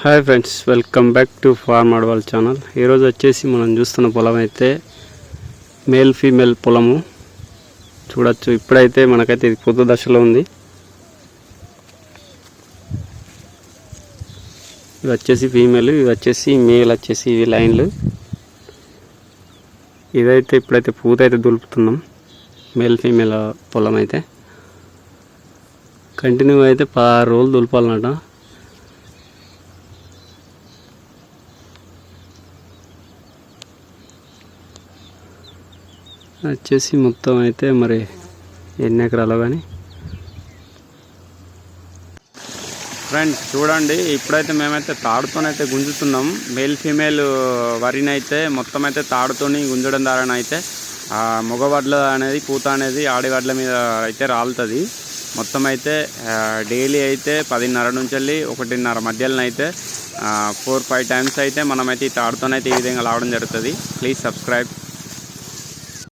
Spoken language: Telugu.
Hi friends, welcome back to farm అడ్వాల్ ఛానల్. ఈరోజు వచ్చేసి మనం చూస్తున్న పొలం అయితే మేల్ ఫీమేల్ పొలము చూడొచ్చు. ఇప్పుడైతే మనకైతే ఇది పొద్దు దశలో ఉంది. ఇవి వచ్చేసి ఫీమేల్, ఇవి వచ్చేసి మేల్, వచ్చేసి ఇవి లైన్లు. ఇదైతే ఇప్పుడైతే పూత అయితే దులుపుతున్నాం. మేల్ ఫీమేల్ పొలం అయితే కంటిన్యూ అయితే 6 రోజులు దులపాలన్నట. వచ్చేసి మొత్తం అయితే మరి ఎన్ని ఎకరాలు కానీ ఫ్రెండ్స్ చూడండి. ఇప్పుడైతే మేమైతే తాడుతోనైతే గుంజుతున్నాం. మేల్ ఫీమేల్ వరిని అయితే మొత్తం అయితే తాడుతోని గుంజడం ద్వారా అయితే మగవడ్ల అనేది పూత అనేది ఆడివడ్ల మీద అయితే రాలుతుంది. మొత్తం అయితే డైలీ అయితే 10:30 నుంచి వెళ్ళి 1:30 మధ్యలో అయితే 4-5 టైమ్స్ అయితే మనమైతే ఈ తాడుతోనైతే ఈ విధంగా లావడం జరుగుతుంది. Please subscribe.